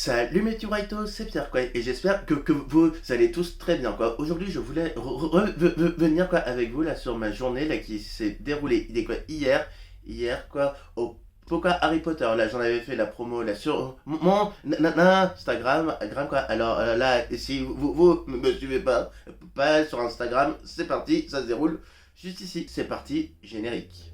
Salut mes petits Wrightos, c'est Pierre quoi, et j'espère que vous allez tous très bien quoi. Aujourd'hui je voulais venir quoi avec vous là sur ma journée là qui s'est déroulée hier quoi au Pourquoi Harry Potter là j'en avais fait la promo là sur mon Instagram quoi. Alors là si vous me suivez pas sur Instagram, c'est parti, ça se déroule juste ici, c'est parti, générique.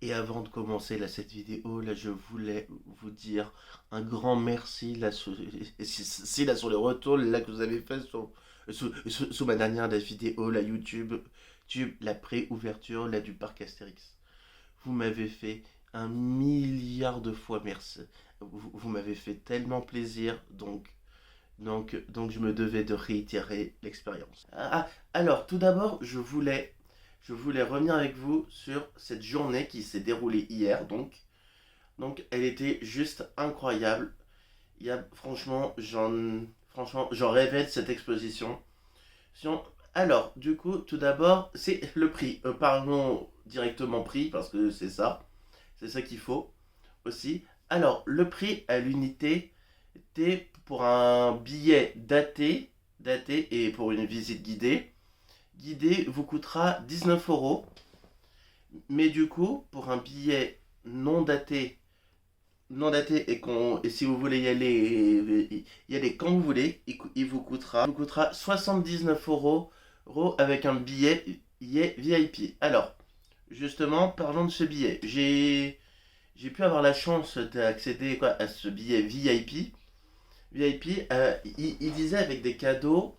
Et avant de commencer là, cette vidéo, là, je voulais vous dire un grand merci là, si là sur le retour là, que vous avez fait sous ma dernière vidéo, la YouTube, la pré-ouverture là, du parc Astérix. Vous m'avez fait un milliard de fois merci. Vous m'avez fait tellement plaisir, donc je me devais de réitérer l'expérience. Alors, tout d'abord, je voulais revenir avec vous sur cette journée qui s'est déroulée hier, donc elle était juste incroyable. Franchement, j'en rêvais de cette exposition. Alors, du coup, tout d'abord, c'est le prix. Parlons directement prix, parce que c'est ça qu'il faut aussi. Alors, le prix à l'unité était pour un billet daté et pour une visite guidée vous coûtera 19 euros. Mais du coup, pour un billet non daté et si vous voulez y aller quand vous voulez, il vous coûtera 79 euros avec un billet VIP. Alors, justement, parlons de ce billet. J'ai pu avoir la chance d'accéder quoi, à ce billet VIP. Il disait avec des cadeaux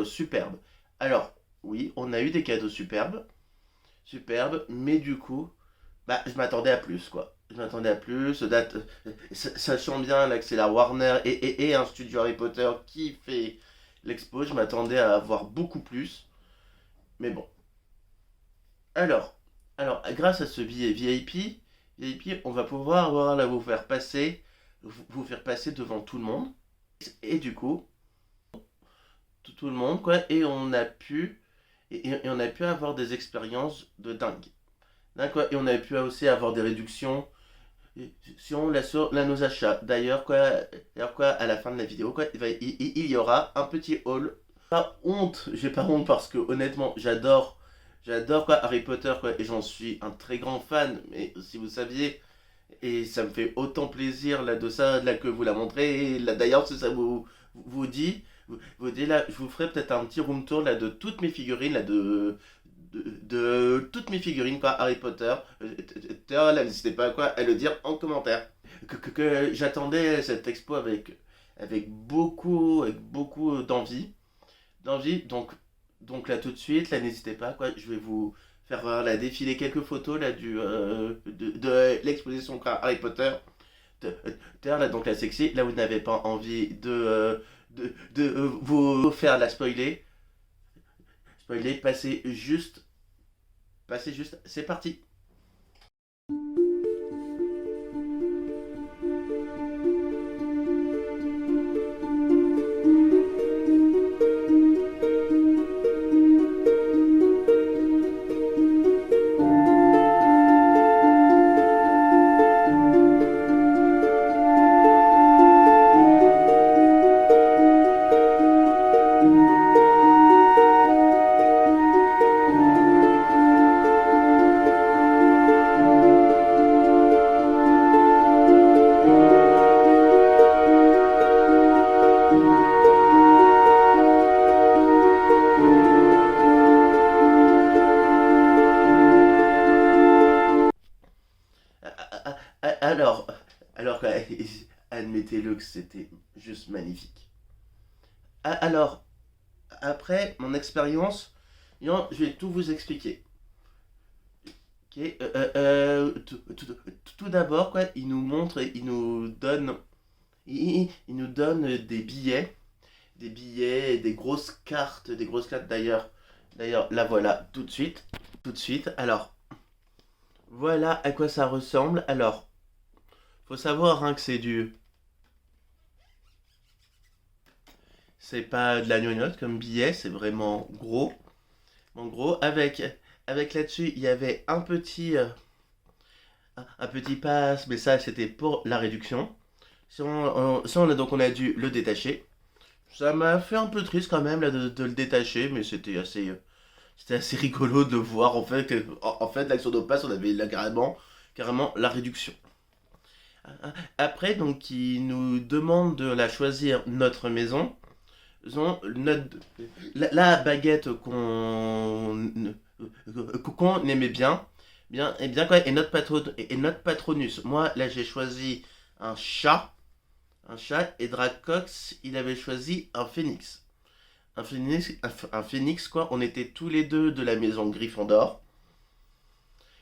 superbes. Alors, oui, on a eu des cadeaux superbes, mais du coup, bah, je m'attendais à plus, quoi. Je m'attendais à plus, sachant bien là que c'est la Warner et un studio Harry Potter qui fait l'expo, je m'attendais à avoir beaucoup plus, mais bon. Alors, grâce à ce billet VIP, on va pouvoir voilà, vous faire passer devant tout le monde, et du coup, tout le monde, quoi, et on a pu avoir des expériences de dingue. D'accord. Et on a pu aussi avoir des réductions sur nos achats. D'ailleurs, à la fin de la vidéo, quoi, il y aura un petit haul. J'ai pas honte parce que honnêtement, j'adore quoi, Harry Potter, quoi, et j'en suis un très grand fan. Mais si vous saviez, et ça me fait autant plaisir là de ça, là que vous la montrez. Et là, d'ailleurs, si ça vous dit, vous dites là, je vous ferai peut-être un petit room tour là de toutes mes figurines là de toutes mes figurines quoi Harry Potter. Là, n'hésitez pas à le dire en commentaire. Que j'attendais cette expo avec beaucoup d'envie. Donc là tout de suite, là n'hésitez pas quoi. Je vais vous faire là défiler quelques photos là de l'exposition quoi, Harry Potter. Là donc la sexy. Là vous n'avez pas envie de vous faire la spoiler, passez juste, c'est parti. Alors, alors, admettez-le que c'était juste magnifique. Alors, après mon expérience, je vais tout vous expliquer. Ok, tout d'abord, quoi, il nous montre, il nous donne des billets, des grosses cartes d'ailleurs, la voilà tout de suite. tout de suite. Alors, voilà à quoi ça ressemble. Alors, faut savoir hein, que c'est pas de la gnognotte comme billet, c'est vraiment gros. En gros, avec là-dessus, il y avait un petit pass, mais ça c'était pour la réduction. Donc on a dû le détacher. Ça m'a fait un peu triste quand même là, de le détacher, mais c'était assez rigolo de voir en fait, en fait l'action de passe, on avait là, carrément la réduction. Après, donc, ils nous demandent de la choisir notre maison. Notre, la baguette qu'on aimait bien, et bien quoi, et notre patronus. Moi, là, j'ai choisi un chat, un chat, et Dracox, il avait choisi un phénix. Un phénix, quoi. On était tous les deux de la maison Gryffondor.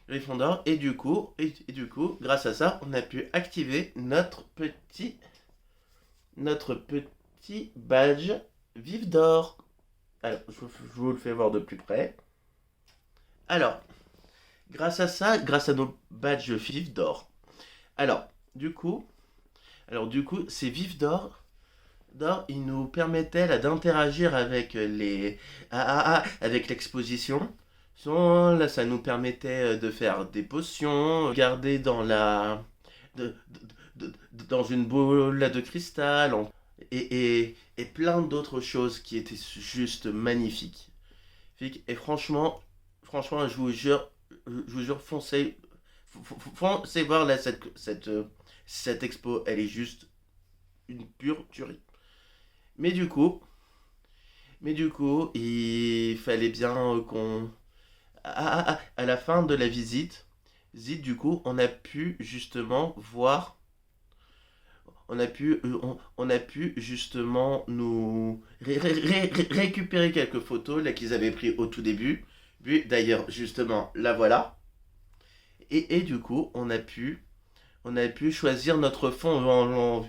Gryffondor, et du coup, grâce à ça, on a pu activer notre petit badge Vive d'or. Alors, je vous le fais voir de plus près. Alors, grâce à ça, grâce à nos badges vifs d'or. Alors, du coup, ces vifs d'or, ils nous permettaient là d'interagir avec avec l'exposition. Là, ça nous permettait de faire des potions, garder de- dans une boule de cristal, et plein d'autres choses qui étaient juste magnifiques. Et franchement, je vous jure, foncez voir là, cette expo, elle est juste une pure tuerie. Mais du coup, il fallait bien à la fin de la du coup, on a pu justement voir, on a pu justement nous récupérer quelques photos là qu'ils avaient pris au tout début. Puis d'ailleurs, justement, la voilà. Et du coup, on a pu choisir notre fond.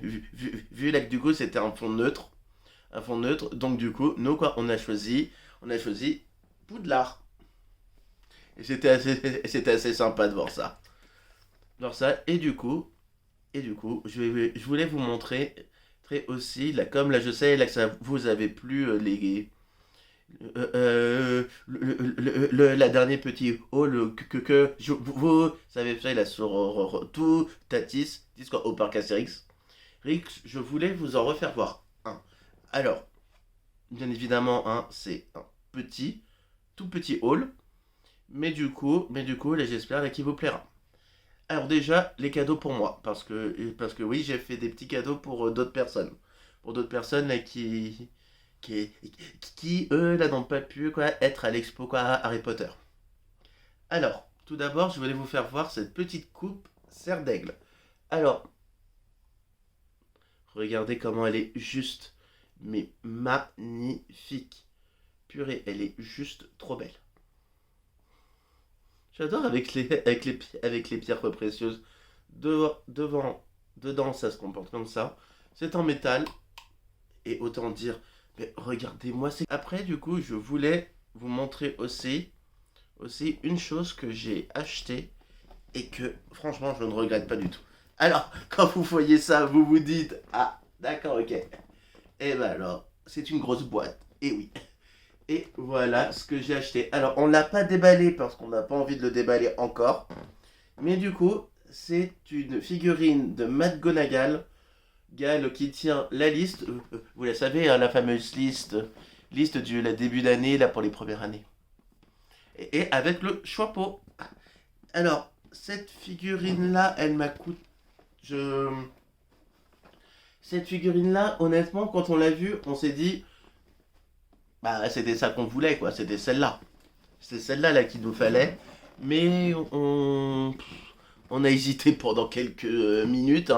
Vu là que du coup c'était un fond neutre. Donc du coup, nous quoi, on a choisi Poudlard. Et c'était assez sympa de voir ça. Et du coup, je voulais vous montrer aussi, là, comme là je sais là que ça vous avez plu la dernière petit haul que vous avez fait là sur tout Tatis, quoi, au parc Astérix. Rick, je voulais vous en refaire voir un. Alors, bien évidemment, c'est un petit, tout petit haul, mais du coup, là, j'espère là, qu'il vous plaira. Alors déjà, les cadeaux pour moi, parce que oui, j'ai fait des petits cadeaux pour d'autres personnes là, qui, eux, là, n'ont pas pu quoi, être à l'expo quoi, à Harry Potter. Alors, tout d'abord, je voulais vous faire voir cette petite coupe serre d'aigle. Alors, regardez comment elle est juste, mais magnifique. Purée, elle est juste trop belle. J'adore avec les pierres précieuses. Devant, dedans, ça se comporte comme ça. C'est en métal, et autant dire, mais regardez-moi, c'est... Après, du coup, je voulais vous montrer aussi une chose que j'ai achetée et que, franchement, je ne regrette pas du tout. Alors, quand vous voyez ça, vous vous dites, ah, d'accord, ok. Et ben alors, c'est une grosse boîte. Et oui. Et voilà ce que j'ai acheté. Alors, on l'a pas déballé parce qu'on n'a pas envie de le déballer encore. Mais du coup, c'est une figurine de McGonagall qui tient la liste, vous la savez, hein, la fameuse liste du début d'année là pour les premières années. Et avec le chapeau. Alors, cette figurine-là, elle m'a coûté... Je... Cette figurine-là, honnêtement, quand on l'a vue, on s'est dit, bah c'était ça qu'on voulait, quoi, c'était celle-là. C'est celle-là là qu'il nous fallait. Mais on a hésité pendant quelques minutes,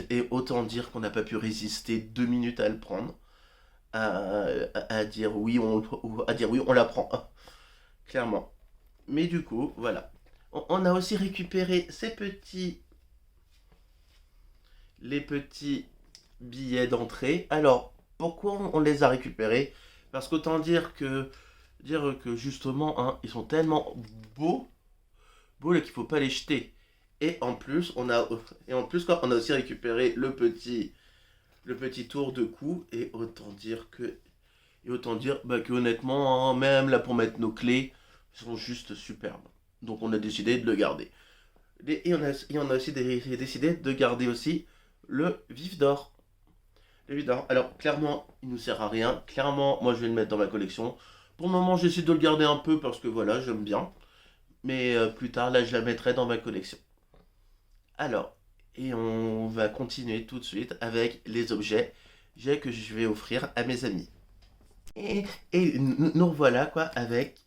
et autant dire qu'on n'a pas pu résister 2 minutes à le prendre, à dire oui, à dire oui, on la prend, clairement. Mais du coup, voilà. On a aussi récupéré les petits billets d'entrée. Alors, pourquoi on les a récupérés? Parce qu'autant dire que dire que justement, hein, ils sont tellement beaux, beaux là qu'il faut pas les jeter. Et en plus, quoi, on a aussi récupéré le petit tour de cou. Et autant dire bah, que honnêtement, hein, même là pour mettre nos clés, ils sont juste superbes. Donc on a décidé de le garder. Et on a aussi décidé de garder aussi le vif d'or. Le vif d'or. Alors clairement, il nous sert à rien. Clairement, moi je vais le mettre dans ma collection. Pour le moment, j'essaie de le garder un peu parce que voilà, j'aime bien. Mais plus tard, là, je la mettrai dans ma collection. Alors, et on va continuer tout de suite avec les objets que je vais offrir à mes amis. Et, nous revoilà quoi avec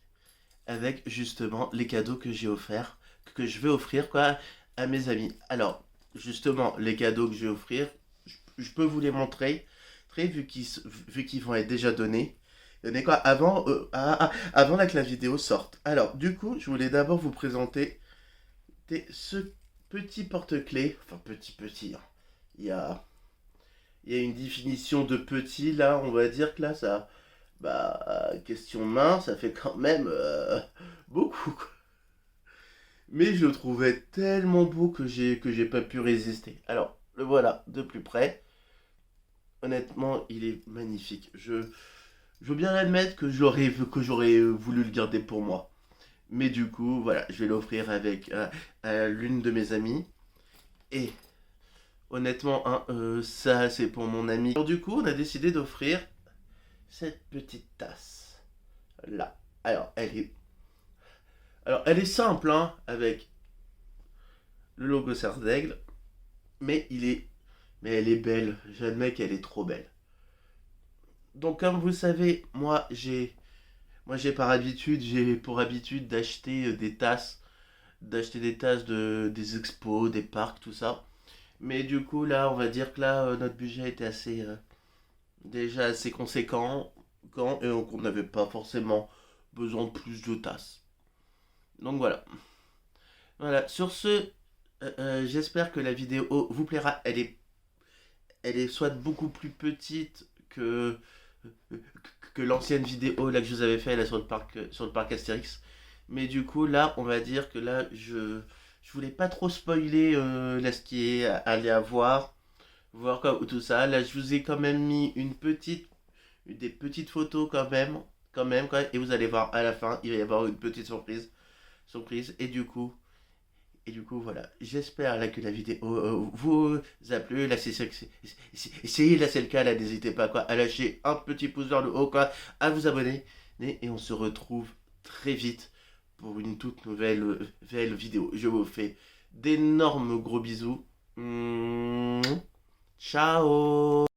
justement les cadeaux que j'ai offerts, que je vais offrir quoi à mes amis. Alors, justement, les cadeaux que je vais offrir, je peux vous les montrer, vu qu'ils vont être déjà donnés. Donnés quoi avant là, que la vidéo sorte. Alors, du coup, je voulais d'abord vous présenter ce petit porte-clés. Enfin, petit, hein. Il y a, il y a une définition de petit là, on va dire que là, ça. Bah, question main, ça fait quand même beaucoup, quoi. Mais je le trouvais tellement beau que j'ai pas pu résister. Alors, le voilà de plus près. Honnêtement, il est magnifique. Je veux bien admettre que j'aurais voulu le garder pour moi. Mais du coup, voilà, je vais l'offrir avec à l'une de mes amies. Et honnêtement, hein, ça c'est pour mon ami. Alors du coup, on a décidé d'offrir cette petite tasse là. Alors, elle est simple, hein, avec le logo Serre d'Aigle, mais mais elle est belle. J'admets qu'elle est trop belle. Donc, comme vous savez, j'ai j'ai pour habitude d'acheter des tasses des expos, des parcs, tout ça. Mais du coup, là, on va dire que là, notre budget était déjà assez conséquent, et donc on n'avait pas forcément besoin de plus de tasses. Donc voilà. Voilà. Sur ce, j'espère que la vidéo vous plaira. Elle est soit beaucoup plus petite que l'ancienne vidéo là que je vous avais fait là sur le parc Astérix. Mais du coup là, on va dire que là, je voulais pas trop spoiler là ce qui est à aller à voir quoi, ou tout ça. Là, je vous ai quand même mis des petites photos quand même, et vous allez voir à la fin, il va y avoir une petite surprise. Et du coup, voilà. J'espère là que la vidéo vous a plu. Là, là, c'est le cas. Là, n'hésitez pas quoi, à lâcher un petit pouce vers le haut, quoi, à vous abonner. Et on se retrouve très vite pour une toute nouvelle vidéo. Je vous fais d'énormes gros bisous. Ciao.